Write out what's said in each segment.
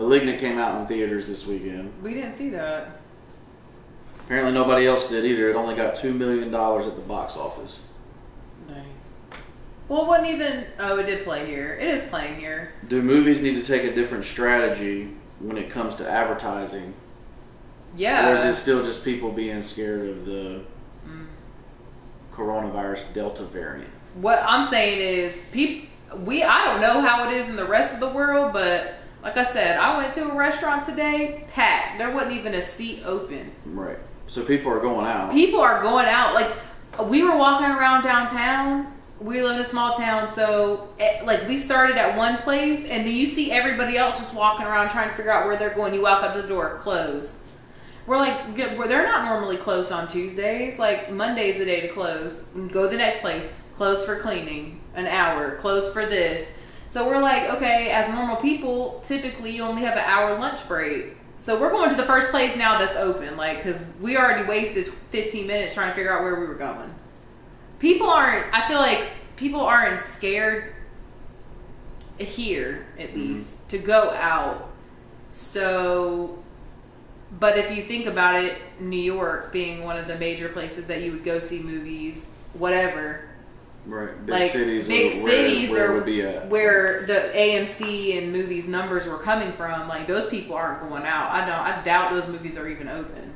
Malignant came out in theaters this weekend. We didn't see that. Apparently nobody else did either. It only got $2 million at the box office. Dang. Well, it wasn't even... Oh, it did play here. It is playing here. Do movies need to take a different strategy when it comes to advertising? Yeah. Or is it still just people being scared of the coronavirus Delta variant? What I'm saying is, I don't know how it is in the rest of the world, but like I said, I went to a restaurant today, packed. There wasn't even a seat open. Right. So people are going out. People are going out. Like, we were walking around downtown. We live in a small town, so we started at one place, and then you see everybody else just walking around trying to figure out where they're going. You walk up to the door, closed. We're like, they're not normally closed on Tuesdays. Like, Monday's the day to close. Go to the next place. Closed for cleaning. An hour. Closed for this. So we're like, okay, as normal people, typically you only have an hour lunch break. So we're going to the first place now that's open. Like, because we already wasted 15 minutes trying to figure out where we were going. I feel like people aren't scared here, at least, to go out. So... But if you think about it, New York being one of the major places that you would go see movies, whatever. Right. Big cities where it would be at. Where the AMC and movies numbers were coming from, like, those people aren't going out. I doubt those movies are even open.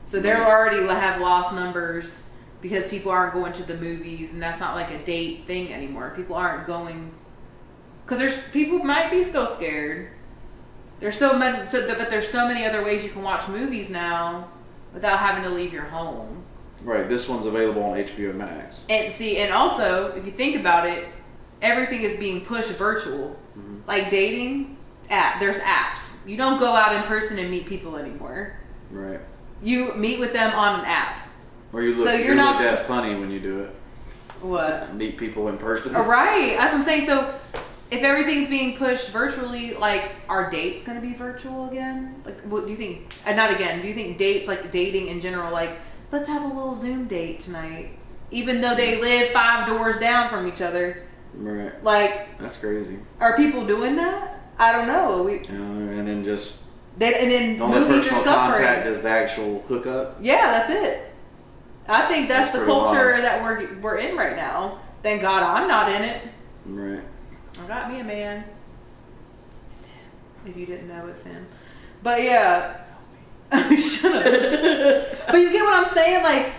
So they already have lost numbers because people aren't going to the movies, and that's not like a date thing anymore. People aren't going because people might be still scared. There's but there's so many other ways you can watch movies now without having to leave your home. Right, this one's available on HBO Max. And also, if you think about it, everything is being pushed virtual. Mm-hmm. Like dating, there's apps. You don't go out in person and meet people anymore. Right. You meet with them on an app. Or you look that funny when you do it. What? Meet people in person. Right, that's what I'm saying. So, if everything's being pushed virtually, like, are dates going to be virtual again? Like, what do you think? Not again. Do you think dates, like dating in general, like, let's have a little Zoom date tonight, even though they live 5 doors down from each other? Right. Like, that's crazy. Are people doing that? I don't know. And then just and then the only movies personal are suffering. contact is the actual hookup. Yeah, that's it. I think that's the culture that we're in right now. Thank God I'm not in it. Right. I got me a man. It's him. If you didn't know, it's him. But yeah. Shut up. But you get what I'm saying? Like,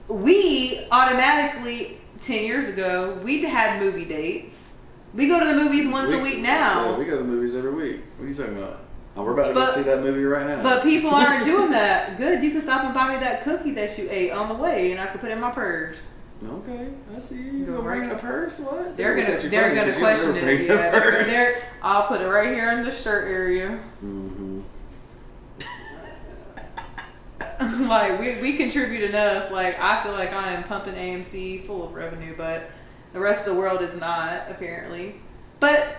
we automatically, 10 years ago, we had movie dates. We go to the movies once a week now. Yeah, we go to the movies every week. What are you talking about? Oh, we're about to go see that movie right now. But people aren't doing that. Good. You can stop and buy me that cookie that you ate on the way, and I can put it in my purse. Okay, I see you. You gonna bring a purse? What? They're gonna question it. Yeah, I'll put it right here in the shirt area. Mm-hmm. Like we contribute enough. Like I feel like I am pumping AMC full of revenue, but the rest of the world is not apparently. But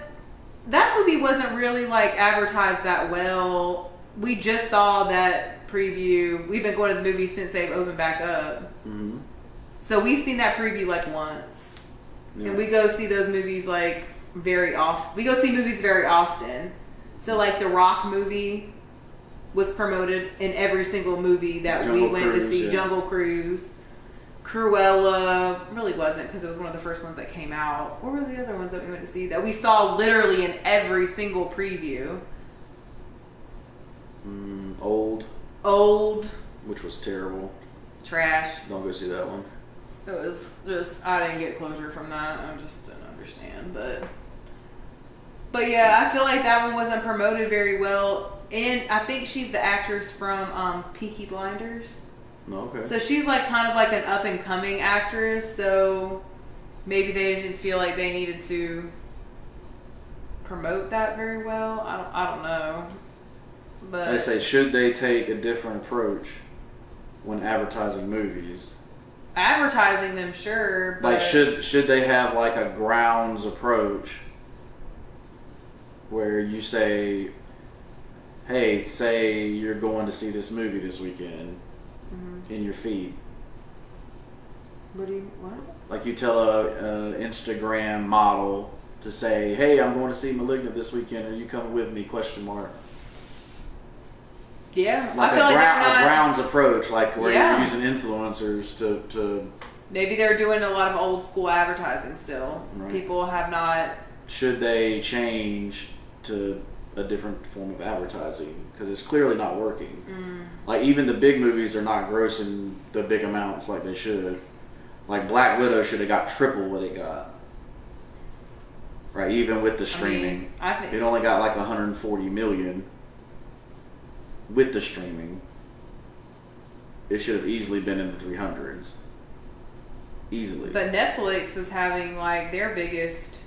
that movie wasn't really like advertised that well. We just saw that preview. We've been going to the movies since they've opened back up. Mm-hmm. So we've seen that preview like once. Yeah. And we go see those movies like very often. We go see movies very often. So like the Rock movie was promoted in every single movie that we went to see. Yeah. Jungle Cruise. Cruella really wasn't because it was one of the first ones that came out. What were the other ones that we went to see that we saw literally in every single preview? Old. Which was terrible. Trash. Don't go see that one. It was just, I didn't get closure from that. I just didn't understand. But yeah, I feel like that one wasn't promoted very well. And I think she's the actress from Peaky Blinders. Okay. So she's like kind of like an up and coming actress. So maybe they didn't feel like they needed to promote that very well. I don't know. But I say, should they take a different approach when advertising movies? Advertising them, sure. But like, should they have like a grounds approach where you say, hey, say you're going to see this movie this weekend in your feed. What? Like you tell a Instagram model to say, hey, I'm going to see Malignant this weekend. Are you coming with me? Question mark. Yeah, Like I feel like they're not, a Brown's approach, like where Yeah. you're using influencers to. Maybe they're doing a lot of old school advertising still. Right. People have not. Should they change to a different form of advertising? Because it's clearly not working. Like, even the big movies are not grossing the big amounts like they should. Like, Black Widow should have got triple what it got. Right, even with the streaming. I think it only got like 140 million with the streaming. It should have easily been in the 300s. Easily. But Netflix is having like their biggest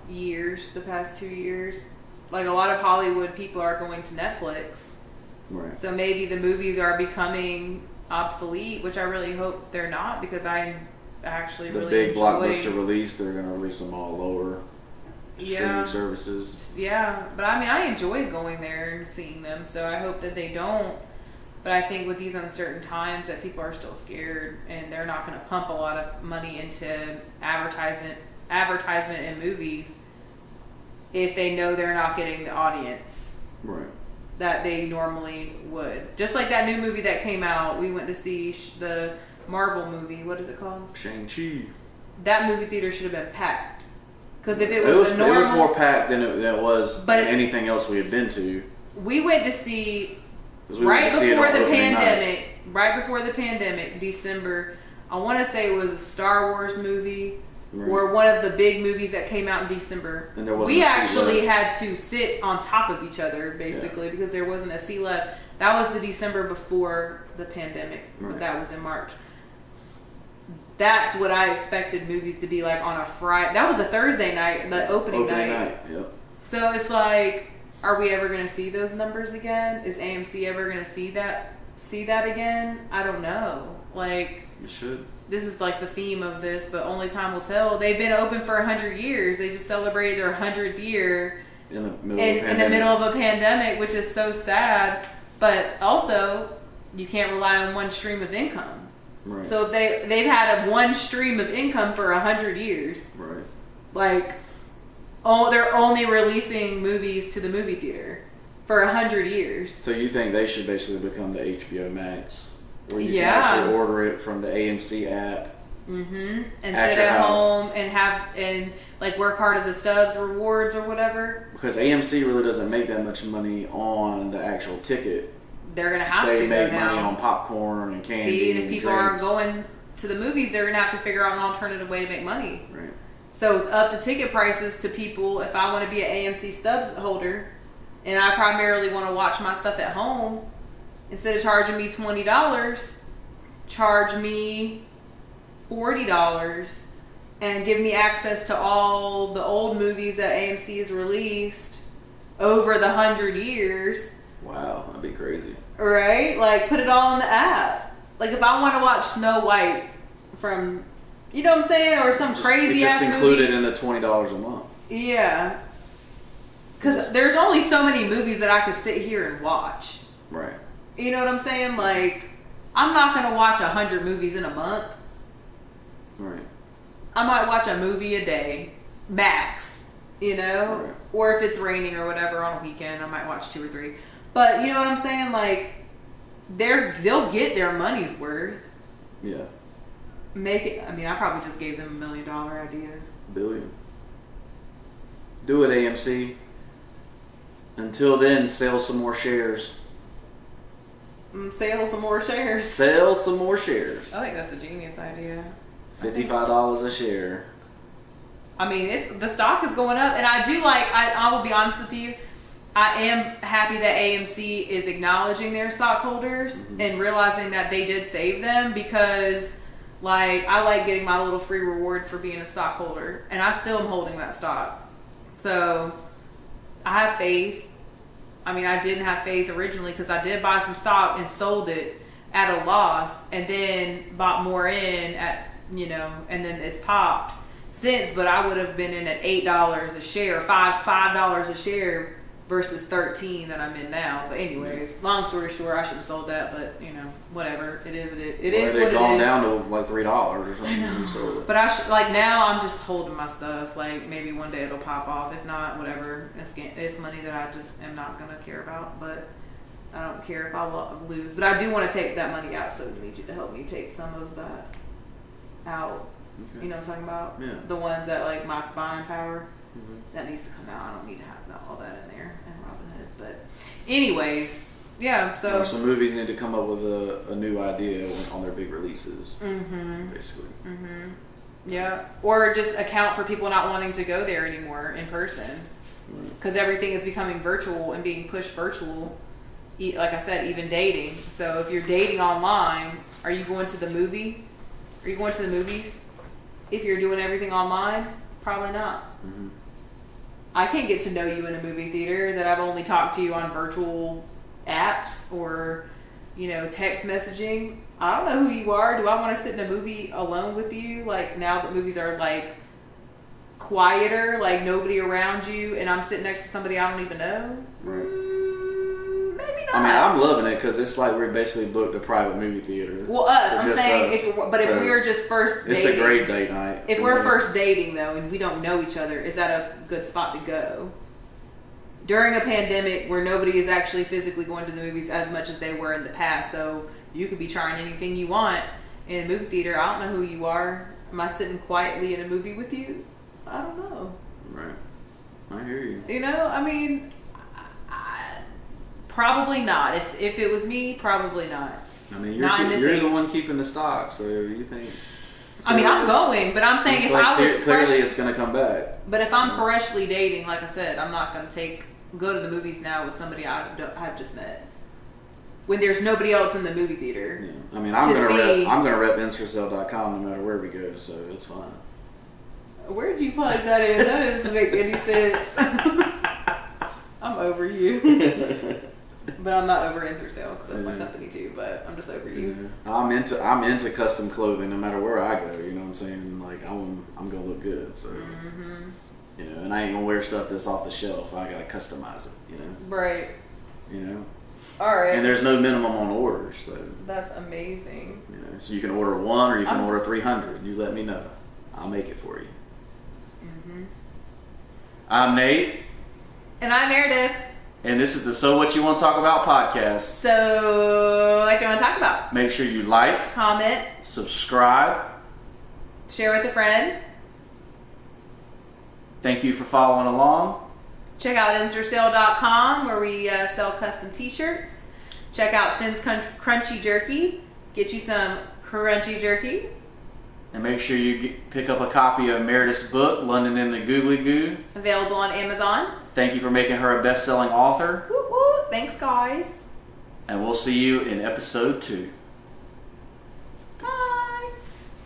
years the past 2 years. Like, a lot of Hollywood people are going to Netflix. Right. So maybe the movies are becoming obsolete, which I really hope they're not, because I actually the really big enjoy. blockbuster release, they're going to release them all lower streaming Yeah. services. Yeah, but I mean, I enjoy going there and seeing them, so I hope that they don't. But I think with these uncertain times that people are still scared, and they're not going to pump a lot of money into advertisement in movies if they know they're not getting the audience Right. that they normally would. Just like that new movie that came out, we went to see the Marvel movie. What is it called? Shang-Chi. That movie theater should have been packed. Because if it It was, a normal, was more packed than it was But anything else we had been to. we went to see 'Cause we went right to see it before on the opening night. pandemic. Right before the pandemic, December. I want to say it was a Star Wars movie. Right. Or one of the big movies that came out in December. And there wasn't We a seat actually left. had to sit on top of each other, basically, because there wasn't a seat left. That was the December before the pandemic. Right. That was in March. That's what I expected movies to be like on a Friday. That was a Thursday night, the opening night. Yep. So it's like, are we ever going to see those numbers again? Is AMC ever going to see that again? I don't know. Like, You should. this is like the theme of this, but only time will tell. They've been open for 100 years. They just celebrated their 100th year In the middle of a in pandemic. the middle of a pandemic, which is so sad. But also, you can't rely on one stream of income. Right. So if they've had one stream of income for 100 years, Right. like, they're only releasing movies to the movie theater for 100 years. So you think they should basically become the HBO Max? Where you Yeah. can actually order it from the AMC app. And At sit your at house. home and like work hard at the Stubbs rewards or whatever. Because AMC really doesn't make that much money on the actual ticket. They're gonna have They to make go money now. on popcorn and candy. See, and if and people drinks. aren't going to the movies, they're gonna have to figure out an alternative way to make money. Right. So it's up the ticket prices to people. If I want to be an AMC Stubbs holder, and I primarily want to watch my stuff at home, instead of charging me $20, charge me $40 and give me access to all the old movies that AMC has released over the 100 years. Wow, that'd be crazy. Right? Like, put it all in the app. Like, if I want to watch Snow White from, you know what I'm saying? Or some crazy ass It's just movie. included in the $20 a month. Yeah. Because there's only so many movies that I could sit here and watch. Right. You know what I'm saying? Like, I'm not going to watch 100 movies in a month. Right. I might watch a movie a day, max, you know? Right. Or if it's raining or whatever on a weekend, I might watch 2 or 3. But you know what I'm saying? Like, they'll get their money's worth. Yeah. Make it. I mean, I probably just gave them $1 million idea. Billion. Do it, AMC. Until then, sell some more shares. Sell some more shares. Sell some more shares. I think that's a genius idea. $55 a share. I mean, the stock is going up, and I do like. I will be honest with you. I am happy that AMC is acknowledging their stockholders and realizing that they did save them, because, like, I like getting my little free reward for being a stockholder, and I still am holding that stock. So I have faith. I mean, I didn't have faith originally because I did buy some stock and sold it at a loss, and then bought more in at, you know, and then it's popped since. But I would have been in at $8 a share, $5 a share versus 13 that I'm in now. But anyways, long story short, I should have sold that, but you know, whatever. It is what it is. They've gone down to like $3 or something. I know. But like now I'm just holding my stuff. Like maybe one day it'll pop off. If not, whatever. It's money that I just am not gonna care about. But I don't care if I lose. But I do want to take that money out. So I need you to help me take some of that out. Okay. You know what I'm talking about? Yeah. The ones that like my buying power. Mm-hmm. That needs to come out. I don't need to have all that in there and Robinhood. But anyways, yeah. So some movies need to come up with a new idea on their big releases. Mm-hmm. Basically. Mm-hmm. Yeah. Or just account for people not wanting to go there anymore in person, because everything is becoming virtual and being pushed virtual. Like I said, even dating. So if you're dating online, are you going to the movie? Are you going to the movies? If you're doing everything online, probably not. Mm-hmm. I can't get to know you in a movie theater that I've only talked to you on virtual apps or, you know, text messaging. I don't know who you are. Do I want to sit in a movie alone with you? Like now that movies are like quieter, like nobody around you, and I'm sitting next to somebody I don't even know. Right. Maybe not. I mean, I'm loving it because it's like we're basically booked a private movie theater. Well, I'm saying, if we're just first dating. It's a great date night. If we're first dating, though, and we don't know each other, is that a good spot to go? During a pandemic where nobody is actually physically going to the movies as much as they were in the past, so you could be trying anything you want in a movie theater. I don't know who you are. Am I sitting quietly in a movie with you? I don't know. Right. I hear you. You know, I mean... Probably not. If it was me, probably not. I mean, you're the one keeping the stock, so you think... I mean, I'm going, but I'm saying if I was clearly it's going to come back. But if I'm freshly dating, like I said, I'm not going to go to the movies now with somebody I've just met. When there's nobody else in the movie theater. Yeah. I mean, I'm going to rep Ensorsale.com no matter where we go, so it's fine. Where'd you plug that in? That doesn't make any sense. I'm over you. But I'm not over Ensorsale because that's my company too. But I'm just over you. Yeah. I'm into custom clothing no matter where I go. You know what I'm saying? Like I'm gonna look good. So you know, and I ain't gonna wear stuff that's off the shelf. I gotta customize it. You know. Right. You know. All right. And there's no minimum on orders. So that's amazing. You know, so you can order one or you can order 300. You let me know. I'll make it for you. I'm Nate. And I'm Meredith. And this is the So What You Want to Talk About podcast. So, what you want to talk about? Make sure you like, comment, subscribe, share with a friend. Thank you for following along. Check out Ensorsale.com where we sell custom t-shirts. Check out Sin's Crunchy Jerky. Get you some crunchy jerky. And make sure you pick up a copy of Meredith's book, London in the Googly Goo. Available on Amazon. Thank you for making her a best-selling author. Woo woo. Thanks, guys. And we'll see you in episode 2.